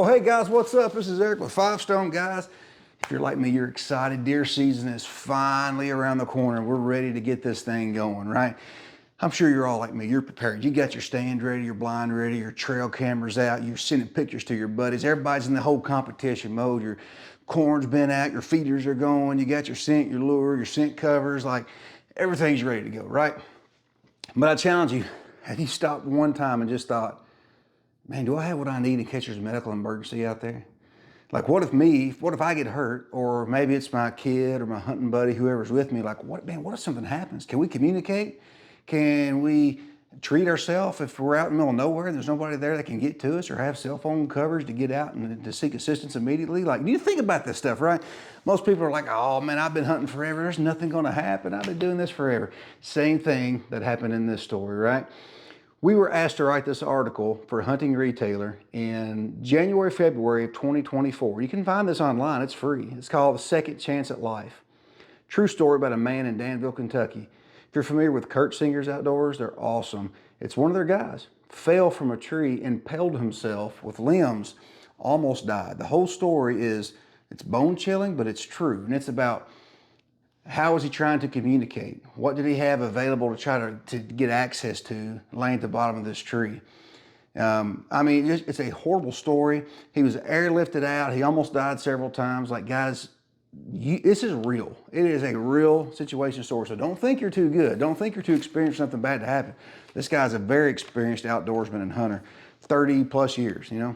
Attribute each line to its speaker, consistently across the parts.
Speaker 1: Oh, hey guys, what's up? This is Eric with 5 Stone. Guys, if you're like me, you're excited. Deer season is finally around the corner. We're ready to get this thing going, right? I'm sure you're all like me. You're prepared. You got your stand ready, your blind ready, your trail cameras out. You're sending pictures to your buddies. Everybody's in the whole competition mode. Your corn's been out, your feeders are going. You got your scent, your lure, your scent covers. Like everything's ready to go, right? But I challenge you, have you stopped one time and just thought, man, do I have what I need in case there's a medical emergency out there? Like, what if I get hurt, or maybe it's my kid or my hunting buddy, whoever's with me, like, what if something happens? Can we communicate? Can we treat ourselves if we're out in the middle of nowhere and there's nobody there that can get to us, or have cell phone coverage to get out and to seek assistance immediately? Like, you think about this stuff, right? Most people are like, oh man, I've been hunting forever. There's nothing gonna happen. I've been doing this forever. Same thing that happened in this story, right? We were asked to write this article for a hunting retailer in January, February of 2024. You can find this online, it's free. It's called The Second Chance at Life. True story about a man in Danville, Kentucky. If you're familiar with Kurt Singer's Outdoors, they're awesome. It's one of their guys. Fell from a tree, impaled himself with limbs, almost died. The whole story is, it's bone chilling, but it's true. And it's about, how was he trying to communicate? What did he have available to try to get access to laying at the bottom of this tree? I mean, it's a horrible story. He was airlifted out. He almost died several times. Like, guys, this is real. It is a real situation story. So don't think you're too good. Don't think you're too experienced for something bad to happen. This guy's a very experienced outdoorsman and hunter, 30 plus years, you know?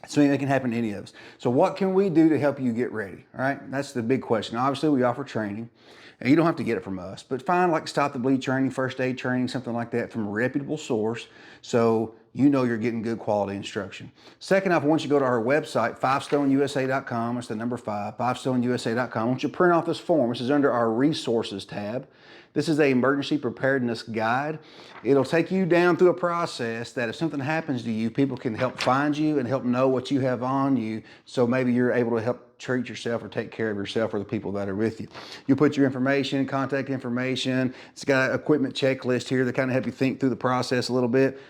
Speaker 1: So it can happen to any of us. So what can we do to help you get ready? All right, that's the big question. Obviously, we offer training. And you don't have to get it from us, but find like Stop the Bleed training, first aid training, something like that from a reputable source, so you know you're getting good quality instruction. Second off, once you go to our website, 5stoneusa.com, it's the number 5, 5stoneusa.com. Once you print off this form, this is under our resources tab. This is a emergency preparedness guide. It'll take you down through a process that if something happens to you, people can help find you and help know what you have on you, so maybe you're able to help treat yourself or take care of yourself or the people that are with you. You put your information, contact information. It's got an equipment checklist here to kind of help you think through the process a little bit.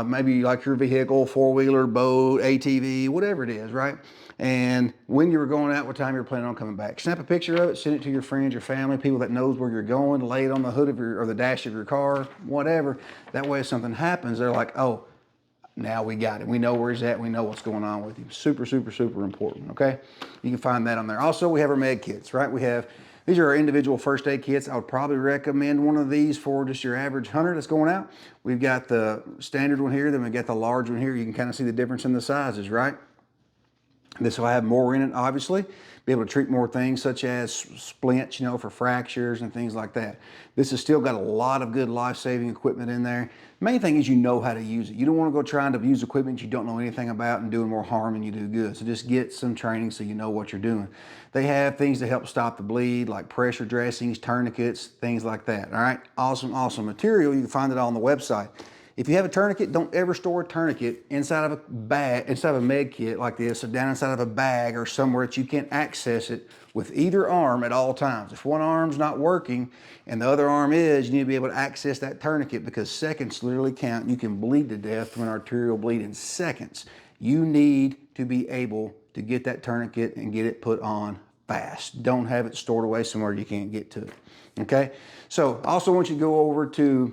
Speaker 1: Maybe like your vehicle, 4-wheeler, boat, ATV, whatever it is, right? And when you were going out, what time you're planning on coming back. Snap a picture of it, send it to your friends, your family, people that knows where you're going, lay it on the hood of or the dash of your car, whatever. That way if something happens, they're like, oh, now we got it. We know where he's at. We know what's going on with him. Super, super, super important, okay? You can find that on there. Also, we have our med kits, right? These are our individual first aid kits. I would probably recommend one of these for just your average hunter that's going out. We've got the standard one here, then we've got the large one here. You can kind of see the difference in the sizes, right? This will have more in it, obviously. Be able to treat more things such as splints, you know, for fractures and things like that. This has still got a lot of good life-saving equipment in there. Main thing is you know how to use it. You don't want to go trying to use equipment you don't know anything about and doing more harm than you do good. So just get some training so you know what you're doing. They have things to help stop the bleed, like pressure dressings, tourniquets, things like that. All right, awesome, awesome material. You can find it all on the website. If you have a tourniquet, don't ever store a tourniquet inside of a bag, inside of a med kit like this, or down inside of a bag or somewhere that you can't access it with either arm at all times. If one arm's not working and the other arm is, you need to be able to access that tourniquet, because seconds literally count. You can bleed to death from an arterial bleed in seconds. You need to be able to get that tourniquet and get it put on fast. Don't have it stored away somewhere you can't get to it, okay? So also want you to go over to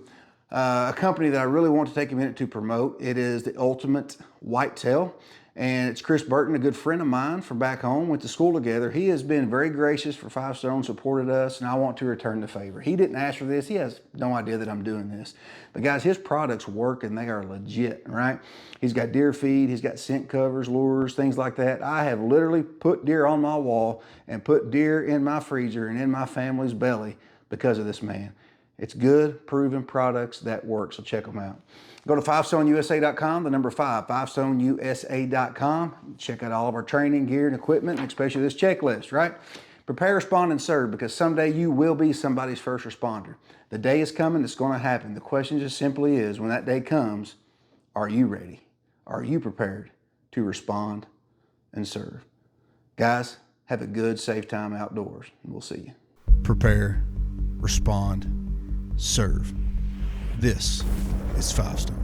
Speaker 1: a company that I really want to take a minute to promote. It is the Ultimate Whitetail, and it's Chris Burton, a good friend of mine from back home, went to school together. He has been very gracious for 5 Stone, supported us, and I want to return the favor. He didn't ask for this. He has no idea that I'm doing this. But guys, his products work and they are legit, right? He's got deer feed, he's got scent covers, lures, things like that. I have literally put deer on my wall and put deer in my freezer and in my family's belly because of this man. It's good, proven products that work, so check them out. Go to 5stoneusa.com, the number 5, 5stoneusa.com. Check out all of our training gear and equipment, and especially this checklist, right? Prepare, respond, and serve, because someday you will be somebody's first responder. The day is coming, it's going to happen. The question just simply is, when that day comes, are you ready? Are you prepared to respond and serve? Guys, have a good, safe time outdoors. We'll see you.
Speaker 2: Prepare, respond, serve. This is 5 Stone.